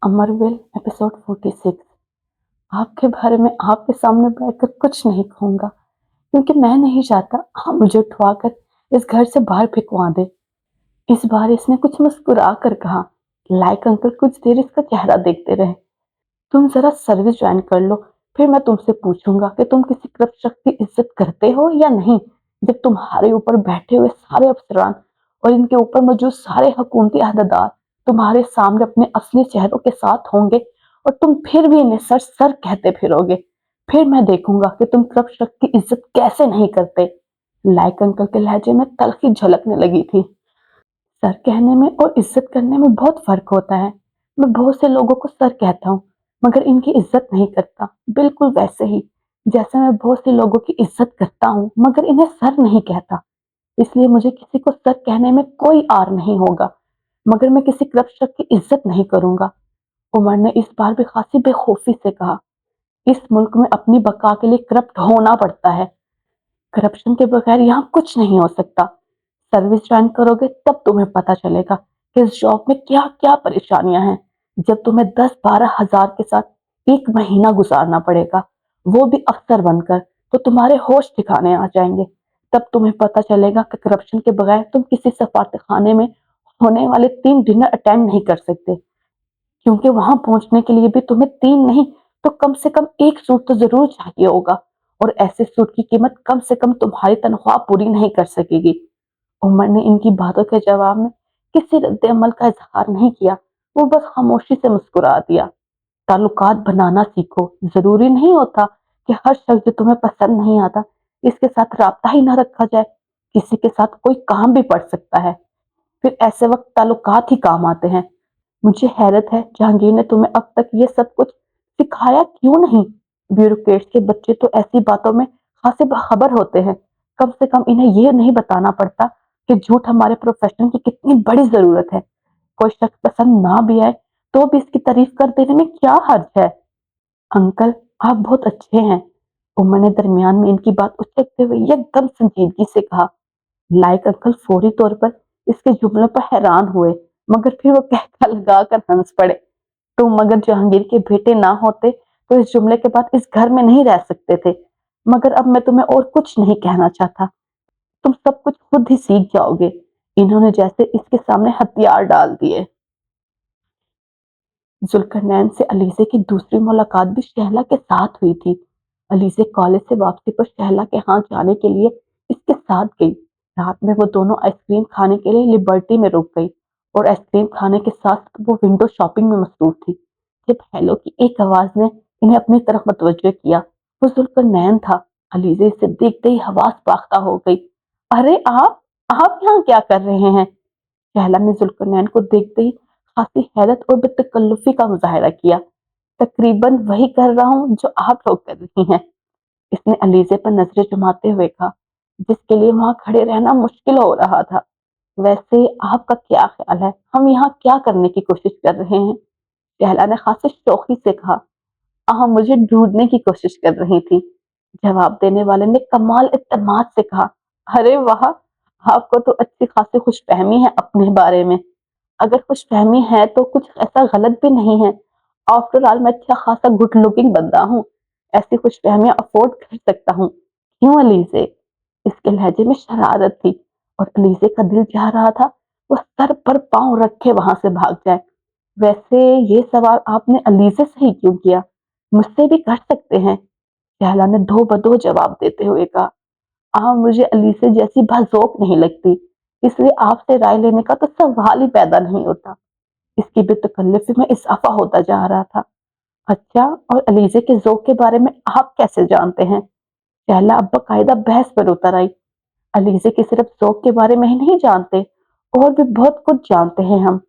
अमरविल episode 46। आपके बारे में आपके सामने बैठकर कुछ नहीं कहूंगा क्योंकि मैं नहीं चाहता आप मुझे उठवाकर इस घर से बाहर फेंकवा दे। इस बार इसने कुछ मुस्कुरा कर कहा। लाइक अंकल कुछ देर इसका चेहरा देखते रहे। तुम जरा सर्विस ज्वाइन कर लो, फिर मैं तुमसे पूछूंगा कि तुम किसी कृषक की इज्जत करते हो या नहीं। जब तुम्हारे ऊपर बैठे हुए सारे अफसरान और इनके ऊपर मौजूद सारे हुकूमती अहदेदार तुम्हारे सामने अपने असली चेहरों के साथ होंगे और तुम फिर भी इन्हें सर सर कहते फिरोगे, फिर मैं देखूंगा कि तुम कृषक की इज्जत कैसे नहीं करते। लाइक अंकल के लहजे में तलखी झलकने लगी थी। सर कहने में और इज्जत करने में बहुत फर्क होता है। मैं बहुत से लोगों को सर कहता हूँ मगर इनकी इज्जत नहीं करता, बिल्कुल वैसे ही जैसे मैं बहुत से लोगों की इज्जत करता हूँ मगर इन्हें सर नहीं कहता। इसलिए मुझे किसी को सर कहने में कोई आर नहीं होगा, मगर मैं किसी कृषक की इज्जत नहीं करूंगा। उमर ने इस बार भी खासी बेखौफी से कहा। इस मुल्क में अपनी बका के लिए करप्ट होना पड़ता है। करप्शन के बगैर यहाँ कुछ नहीं हो सकता। सर्विस ज्वाइन करोगे तब तुम्हें पता चलेगा कि इस जॉब में क्या क्या परेशानियां हैं। जब तुम्हें 10-12 हजार के साथ एक महीना गुजारना पड़ेगा, वो भी अफसर बनकर, तो तुम्हारे होश ठिकाने आ जाएंगे। तब तुम्हें पता चलेगा कि करप्शन के बगैर तुम किसी सफारत खाने में होने वाले 3 डिनर अटेंड नहीं कर सकते, क्योंकि वहां पहुंचने के लिए भी तुम्हें 3 नहीं तो कम से कम एक सूट तो जरूर चाहिए होगा, और ऐसे सूट की कीमत कम से कम तुम्हारी तनख्वाह पूरी नहीं कर सकेगी। उमर ने इनकी बातों के जवाब में किसी रद्द अमल का इजहार नहीं किया। वो बस खामोशी से मुस्कुरा दिया। ताल्लुकात बनाना सीखो, जरूरी नहीं होता कि हर शख्स जो तुम्हें पसंद नहीं आता इसके साथ राब्ता ही ना रखा जाए। किसी के साथ कोई काम भी पड़ सकता है, फिर ऐसे वक्त ताल्लुकात ही काम आते हैं। मुझे हैरत है जहांगीर ने तुम्हें अब तक ये सब कुछ सिखाया क्यों नहीं। ब्यूरोक्रेट्स के बच्चे तो ऐसी बातों में खासे बाखबर होते हैं। कम से कम इन्हें ये नहीं बताना पड़ता कि झूठ हमारे प्रोफेशन की कितनी बड़ी जरूरत है। कोई शख्स पसंद ना भी आए तो भी इसकी तारीफ कर देने में क्या हर्ज है। अंकल, आप बहुत अच्छे हैं। उमर ने दरमियान में इनकी बात उचकते हुए एकदम संजीदगी से कहा। लाइक अंकल फौरी तौर पर इसके जुमलों पर हैरान हुए, मगर फिर वो कहका लगा कर हंस पड़े। तुम मगर जहांगीर के बेटे ना होते तो इस जुमले के बाद इस घर में नहीं रह सकते थे। मगर अब मैं तुम्हें और कुछ नहीं कहना चाहता, तुम सब कुछ खुद ही सीख जाओगे। इन्होंने जैसे इसके सामने हथियार डाल दिए। जुल्करनैन से अलीज़े की दूसरी मुलाकात भी शहला के साथ हुई थी। अलीज़े कॉलेज से वापसी पर शहला के यहाँ जाने के लिए इसके साथ गई। रात में वो दोनों आइसक्रीम खाने के लिए लिबर्टी में रुक गई और आइसक्रीम खाने के साथ वो विंडो शॉपिंग में मसरूफ थी। जब हेलो की एक आवाज ने इन्हें अपनी तरफ मुतवज्जो किया, वो जुल्करनैन था। अलीज़े इसे देखते ही हवास बाख्ता हो गई। अरे आप यहाँ क्या कर रहे हैं? शहला ने जुल्करनैन को देखते ही खासी हैरत और बेतकल्लुफी का मुजाहरा किया। तकरीबन वही कर रहा हूँ जो आप लोग कर रही हैं। इसने अलीज़े पर नजरें जुमाते हुए कहा, जिसके लिए वहां खड़े रहना मुश्किल हो रहा था। वैसे आपका क्या ख्याल है, हम यहाँ क्या करने की कोशिश कर रहे हैं? शहला ने खासी शौकी से कहा। मुझे ढूंढने की कोशिश कर रही थी, जवाब देने वाले ने कमाल इत्तेमाद से कहा। अरे वाह, आपको तो अच्छी खासी खुशफहमी है अपने बारे में। अगर खुशफहमी है तो कुछ ऐसा गलत भी नहीं है। आफ्टर ऑल मैं अच्छा खासा गुड लुकिंग बंदा हूँ, ऐसी खुशफहमियां अफोर्ड कर सकता हूँ। क्यों अलीजे? इसके लहजे में शरारत थी और अलीजे का दिल चाह रहा था वो सर पर पांव रखे वहां से भाग जाए। वैसे ये सवाल आपने अलीजे से ही क्यों किया? मुझसे भी कर सकते हैं। शहला ने दो बदो जवाब देते हुए कहा। मुझे अलीसे जैसी भसोक नहीं लगती, इसलिए आपसे राय लेने का तो सवाल ही पैदा नहीं होता। इसकी बेतकल्लुफी में इजाफा होता जा रहा था। अच्छा, और अलीजे के ज़ौक के बारे में आप कैसे जानते हैं? शहला अब बाकायदा बहस पर उतर आई। अलीजे के सिर्फ ज़ौक के बारे में ही नहीं जानते, और भी बहुत कुछ जानते हैं हम।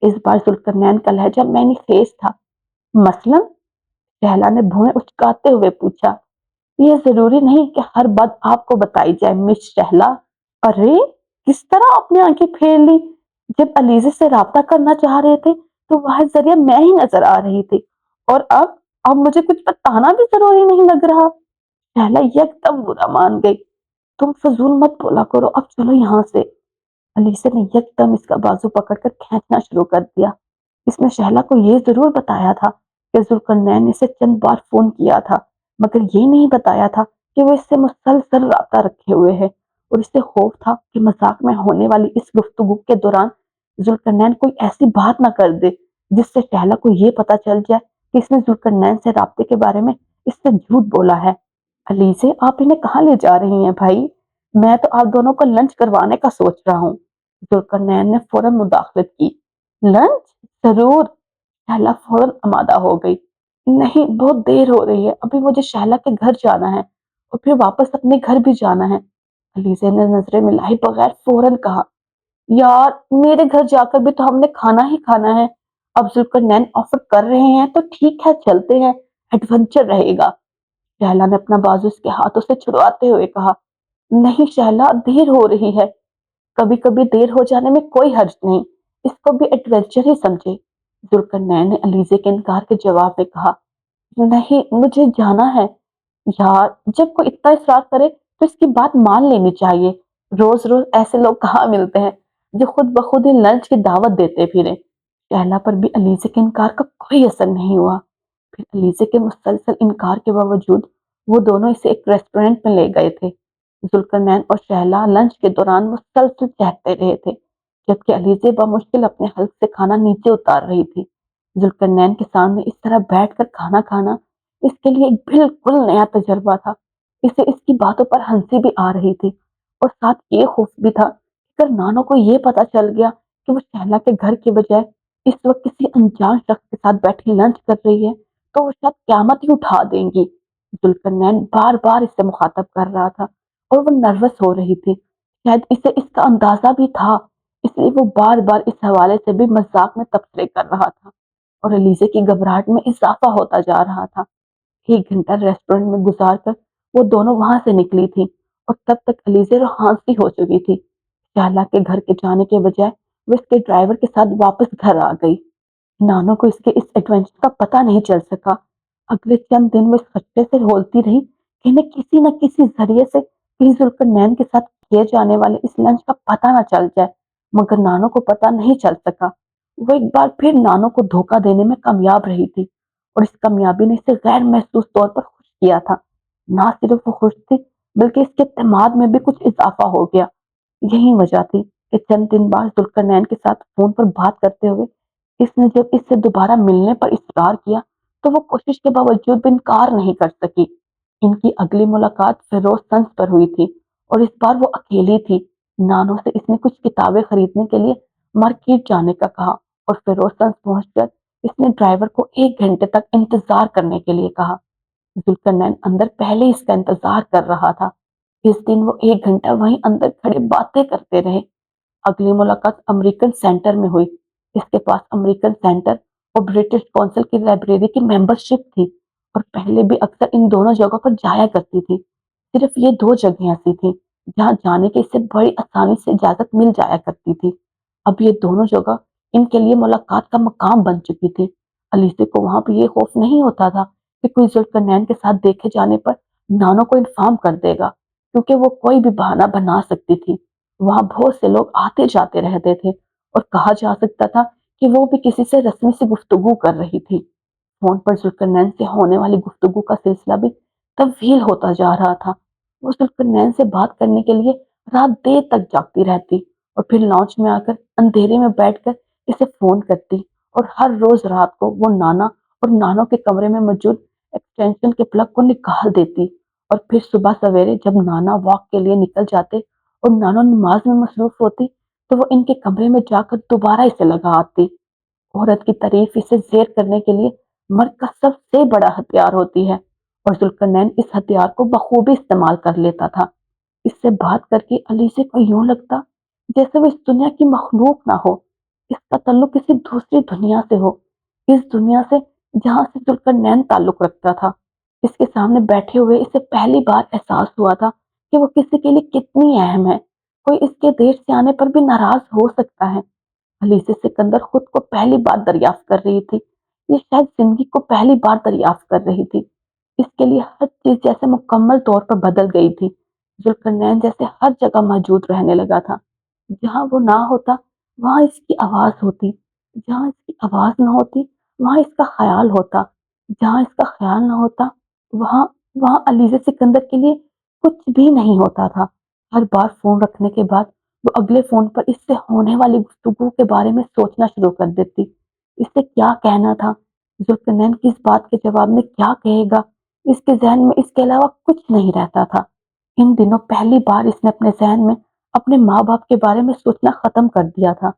इस बार जुल्करनैन का लहजा मैनीफेस्ट था। मसलन? शहला ने भुएं उचकाते हुए पूछा। ये जरूरी नहीं कि हर बात आपको बताई जाए मिस शहला। अरे, किस तरह आपने आंखें फेर ली? जब अलीजे से राब्ता करना चाह रहे थे तो वह जरिए मैं ही नजर आ रही थी, और अब मुझे कुछ बताना भी जरूरी नहीं लग रहा। शहला एकदम बुरा मान गई। तुम फजूल मत बोला करो, अब चलो यहाँ से। अलीसे ने एकदम इसका बाजू पकड़कर खींचना शुरू कर दिया। इसने शहला को ये ज़रूर बताया था कि ज़ुल्करनैन ने इसे चंद बार फ़ोन किया था, मगर ये नहीं बताया था कि वो इससे मुसलसल राब्ता रखे हुए है और इसे खौफ था कि मज़ाक में होने वाली इस गुफ्तगू के दौरान ज़ुल्करनैन कोई ऐसी बात ना कर दे, जिससे शहला को ये पता चल जाए कि इसने ज़ुल्करनैन से राब्ते के बारे में इससे झूठ बोला है। अलीज़े, आप इन्हें कहाँ ले जा रही हैं भाई? मैं तो आप दोनों को लंच करवाने का सोच रहा हूँ। ज़ुल्करनैन ने फ़ौरन मुदाखलत की। लंच? ज़रूर। शहला फ़ौरन आमादा हो गई। नहीं, बहुत देर हो रही है, अभी मुझे शहला के घर जाना है और फिर वापस अपने घर भी जाना है। अलीज़े ने नज़रें मिलाए बगैर फ़ौरन कहा, यार मेरे घर जाकर भी तो हमने खाना ही खाना है। अब ज़ुल्करनैन ऑफ़र कर रहे हैं तो ठीक है, चलते हैं, एडवेंचर रहेगा। शहला ने अपना बाजू उसके हाथों से छुड़वाते हुए कहा, नहीं शहला, देर हो रही है। कभी-कभी देर हो जाने में कोई हर्ज नहीं, इसको भी एडवेंचर ही समझे। जुल्करनैन ने अलीज़े के इनकार के जवाब में कहा, नहीं मुझे जाना है। यार जब कोई इतना इसरार करे तो इसकी बात मान लेनी चाहिए। रोज-रोज ऐसे लोग कहाँ मिलते हैं जो खुद ब खुद ही लंच की दावत देते फिरें। शहला पर भी अलीज़े के इनकार का कोई असर नहीं हुआ। फिर अलीज़े के मुसलसल इनकार के बावजूद वो दोनों इसे एक रेस्टोरेंट में ले गए थे। जुल्करनैन और शहला लंच के दौरान मुसलसल चहकते रहे थे, जबकि अलीज़े बमुश्किल अपने हल्क से खाना नीचे उतार रही थी। जुल्करनैन के सामने इस तरह बैठकर खाना खाना इसके लिए एक बिल्कुल नया तजुर्बा था। इसे इसकी बातों पर हंसी भी आ रही थी और साथ ये खौफ भी था कि अगर नानो को ये पता चल गया कि वो शहला के घर के बजाय इस वक्त किसी अनजान शख्स के साथ बैठी लंच कर रही है, तो वो शायद क़यामत ही उठा देंगी। जुल्करनैन बार-बार इससे मुखातब कर रहा था और वो नर्वस हो रही थी। शायद इसे इसका अंदाज़ा भी था, इसलिए वो बार-बार इस हवाले से भी मज़ाक में तबसरे कर रहा था और एलिज़े की घबराहट में इज़ाफ़ा होता जा रहा था। 1 घंटा रेस्टोरेंट में गुज़ार कर वो दोनों वहाँ से निकली थीं और तब तक एलिज़े रोहानसी हो चुकी थी। शाहला के घर के जाने के बजाय वो इसके ड्राइवर के साथ वापस घर आ गई। नानो को इसके इस एडवेंचर का पता नहीं चल सका। अगले चंद दिन वो इस खटके से रोलती रही कि इन्हें किसी न किसी ज़रिए से कहीं ज़ुल्करनैन के साथ किए जाने वाले इस लंच का पता ना चल जाए, मगर नानो को पता नहीं चल सका। वो एक बार फिर नानो को धोखा देने में कामयाब रही थी और इस कामयाबी ने इसे गैर महसूस तौर पर खुश किया था। ना सिर्फ वो खुश थी, बल्कि इसके एतमाद में भी कुछ इज़ाफ़ा हो गया। यही वजह थी कि चंद दिन बाद ज़ुल्करनैन के साथ फ़ोन पर बात करते हुए इसने जब इससे दोबारा मिलने पर इस्रार किया, तो वो कोशिश के बावजूद भी इनकार नहीं कर सकी। इनकी अगली मुलाकात फ़िरोज़ संस पर हुई थी और इस बार वो अकेली थी। नानो से इसने कुछ किताबें खरीदने के लिए मार्केट जाने का कहा और फ़िरोज़ संस पहुँचकर इसने ड्राइवर को 1 घंटे तक इंतज़ार करने के लिए कहा। जुल्करनैन अंदर पहले ही इसका इंतज़ार कर रहा था। इस दिन वो 1 घंटा वहीं अंदर खड़े बातें करते रहे। अगली मुलाकात अमेरिकन सेंटर में हुई। इसके पास अमेरिकन सेंटर और ब्रिटिश काउंसिल की लाइब्रेरी की मेंबरशिप थी और पहले भी अक्सर इन दोनों जगहों पर जाया करती थी। सिर्फ ये 2 जगह ऐसी थी जहाँ जाने की इसे बड़ी आसानी से इजाज़त मिल जाया करती थी। अब ये दोनों जगह इनके लिए मुलाकात का मकाम बन चुकी थी। अलीसे को वहाँ पे ये खौफ नहीं होता था कि कोई जुल्करनैन के साथ देखे जाने पर नानो को इन्फॉर्म कर देगा, क्योंकि वो कोई भी बहाना बना सकती थी। वहाँ बहुत से लोग आते-जाते रहते थे और कहा जा सकता था कि वो भी किसी से रस्मी सी गुफ्तगू कर रही थी। फ़ोन पर जुल्करनैन से होने वाली गुफ्तगू का सिलसिला भी तवील होता जा रहा था। वो जुल्करनैन से बात करने के लिए रात देर तक जागती रहती और फिर लॉन्च में आकर अंधेरे में बैठकर इसे फ़ोन करती और हर रोज़ रात को वो नाना और नानो के कमरे में मौजूद एक्सटेंशन के प्लग को निकाल देती और फिर सुबह सवेरे जब नाना वॉक के लिए निकल जाते और नानो नमाज में मसरूफ़ होती, तो वो इनके कमरे में जाकर दोबारा इसे लगा आती। औरत की तारीफ इसे ज़ेर करने के लिए मर्द का सबसे बड़ा हथियार होती है और जुल्करनैन इस हथियार को बखूबी इस्तेमाल कर लेता था। इससे बात करके अलीसे को यूँ लगता जैसे वो इस दुनिया की मखलूक ना हो, इसका ताल्लुक किसी दूसरी दुनिया से हो, इस दुनिया से जहाँ से जुल्करनैन ताल्लुक रखता था। इसके सामने बैठे हुए इसे पहली बार एहसास हुआ था कि वो किसी के लिए कितनी अहम है। कोई इसके देर से आने पर भी नाराज़ हो सकता है। अलीसे सिकंदर खुद को पहली बार दरियाफ्त कर रही थी। ये शायद ज़िंदगी को पहली बार दरियाफ्त कर रही थी। इसके लिए हर चीज़ जैसे मुकम्मल तौर पर बदल गई थी। जुल्करनैन जैसे हर जगह मौजूद रहने लगा था। जहाँ वो ना होता, वहाँ इसकी आवाज़ होती। جہاں اس کی آواز نہ ہوتی وہاں اس کا خیال ہوتا، جہاں اس کا خیال نہ ہوتا وہاں وہاں علیزہ سکندر کے لیے کچھ بھی نہیں ہوتا تھا۔ ہر بار فون رکھنے کے بعد وہ اگلے فون پر اس سے ہونے والی گفتگو کے بارے میں سوچنا شروع کر دیتی۔ اس سے کیا کہنا تھا، ذوالفقار کس بات کے جواب میں کیا کہے گا، اس کے ذہن میں اس کے علاوہ کچھ نہیں رہتا تھا۔ ان دنوں پہلی بار اس نے اپنے ذہن میں اپنے ماں باپ کے بارے میں سوچنا ختم کر دیا تھا۔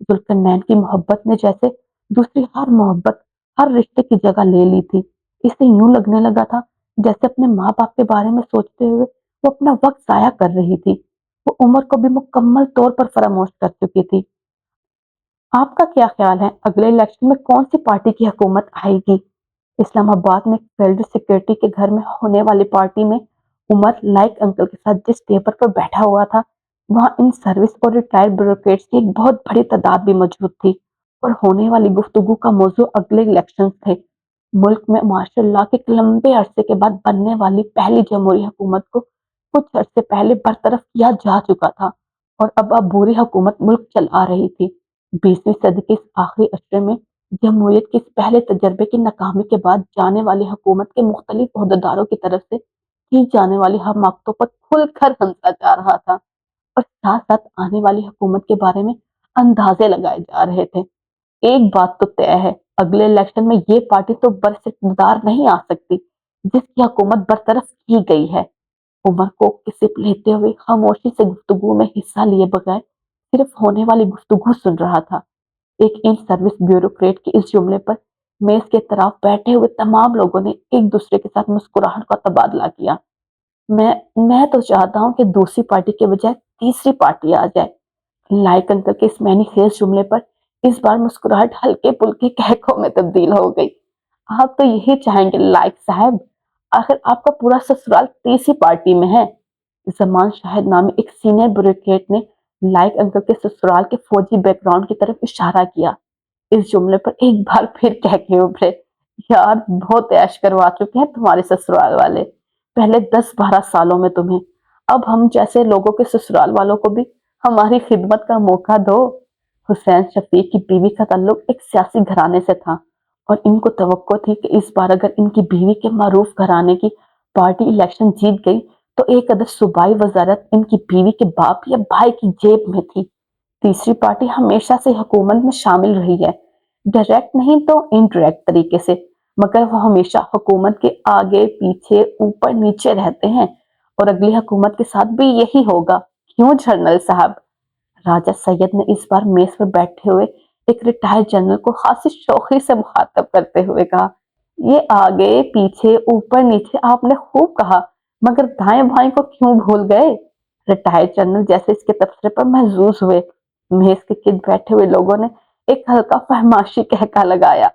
ذوالفقار کی محبت نے جیسے دوسری ہر محبت، ہر رشتے کی جگہ لے لی تھی۔ اسے یوں لگنے لگا تھا جیسے اپنے ماں باپ کے بارے میں سوچتے ہوئے وہ اپنا وقت ضائع کر رہی تھی۔ وہ عمر کو بھی مکمل طور پر فراموش کر چکی تھی۔ آپ کا کیا خیال ہے اگلے الیکشن میں کون سی پارٹی کی حکومت آئے گی؟ اسلام آباد میں فیلڈ سیکورٹی کے گھر میں ہونے والی پارٹی میں عمر لائق انکل کے ساتھ جس ٹیبل پر بیٹھا ہوا تھا وہاں ان سروس اور ریٹائرڈ بیوروکریٹس کی ایک بہت بڑی تعداد بھی موجود تھی، اور ہونے والی گفتگو کا موضوع اگلے الیکشن تھے۔ ملک میں ماشاء اللہ کے ایک لمبے عرصے کے بعد بننے والی پہلی جمہوری حکومت کو کچھ عرصے پہلے برطرف کیا جا چکا تھا، اور اب بوری حکومت ملک چلا رہی تھی۔ 20ویں صدی کے اس آخری عشرے میں جمہوریت کے اس پہلے تجربے کی ناکامی کے بعد جانے والی حکومت کے مختلف عہدیداروں کی طرف سے کی جانے والی حماقتوں پر کھل کر ہنسا جا رہا تھا، اور ساتھ ساتھ آنے والی حکومت کے بارے میں اندازے لگائے جا رہے تھے۔ ایک بات تو طے ہے، اگلے الیکشن میں یہ پارٹی تو برسردار نہیں آ سکتی جس کی حکومت برطرف کی گئی ہے۔ عمر کو سپ لیتے ہوئے خاموشی سے گفتگو میں حصہ لیے بغیر صرف ہونے والی گفتگو سن رہا تھا۔ ایک ان سروس بیوروکریٹ کے اس جملے پر میز کے طرف بیٹھے ہوئے تمام لوگوں نے ایک دوسرے کے ساتھ مسکراہٹ کا تبادلہ کیا۔ میں میں تو چاہتا ہوں کہ دوسری پارٹی کے بجائے تیسری پارٹی آ جائے۔ لائق انکل کے اس معنی خیز جملے پر اس بار مسکراہٹ ہلکے پلکے کہکوں میں تبدیل ہو گئی۔ آپ تو یہی چاہیں گے لائق صاحب، آخر آپ کا پورا سسرال تیسری پارٹی میں ہے۔ زمان شاہد نامی ایک سینئر بیوروکریٹ نے لائق انکل کے سسرال کے فوجی بیک گراؤنڈ کی طرف اشارہ کیا۔ اس جملے پر ایک بار پھر کہکے ابھرے، یار بہت عیش کروا چکے ہیں تمہارے سسرال والے پہلے 10-12 سالوں میں تمہیں، اب ہم جیسے لوگوں کے سسرال والوں کو بھی ہماری خدمت کا موقع دو۔ حسین شفیق کی بیوی کا تعلق ایک سیاسی گھرانے سے تھا، اور ان کو توقع تھی کہ اس بار اگر ان کی بیوی کے معروف گھرانے کی پارٹی الیکشن جیت گئی تو ایک عدد صوبائی وزارت ان کی بیوی کے باپ یا بھائی کی جیب میں تھی۔ تیسری پارٹی ہمیشہ سے حکومت میں شامل رہی ہے، ڈائریکٹ نہیں تو انڈائریکٹ طریقے سے، مگر وہ ہمیشہ حکومت کے آگے پیچھے اوپر نیچے رہتے ہیں، اور اگلی حکومت کے ساتھ بھی یہی ہوگا، کیوں جنرل صاحب؟ راجہ سید نے اس بار میز پر بیٹھے ہوئے ایک ریٹائرڈ جنرل کو خاصی شوخی سے مخاطب کرتے ہوئے کہا، یہ آگے پیچھے اوپر نیچے آپ نے خوب کہا، مگر دائیں بائیں کو کیوں بھول گئے؟ ریٹائرڈ جنرل جیسے اس کے تبصرے پر محظوظ ہوئے۔ میز کے گرد بیٹھے ہوئے لوگوں نے ایک ہلکا فہماشی کہکا لگایا۔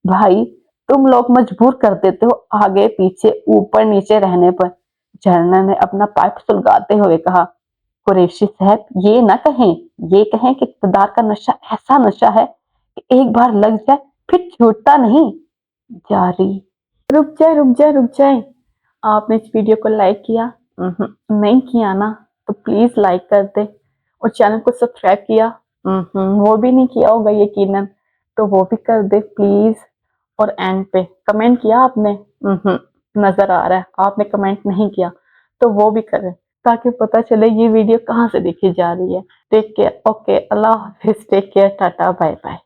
بھائی تم لوگ مجبور کر دیتے ہو آگے پیچھے اوپر نیچے رہنے پر، جنرل نے اپنا پائپ سلگاتے ہوئے کہا۔ قریشی صاحب یہ نہ کہیں، یہ کہیں کہ اقتدار کا نشہ ایسا نشہ ہے کہ ایک بار لگ جائے پھر چھوٹتا نہیں۔ جاری۔ رک جائے، آپ نے اس ویڈیو کو لائک کیا؟ نہیں کیا نا تو پلیز لائک کر دے، اور چینل کو سبسکرائب کیا؟ وہ بھی نہیں کیا ہوگا یقیناً، تو وہ بھی کر دے پلیز۔ اور اینڈ پہ کمنٹ کیا آپ نے؟ نظر آ رہا ہے آپ نے کمنٹ نہیں کیا، تو وہ بھی کریں تاکہ پتہ چلے یہ ویڈیو کہاں سے دیکھی جا رہی ہے۔ ٹیک کیئر، اوکے، اللہ حافظ، take care, tata, bye bye.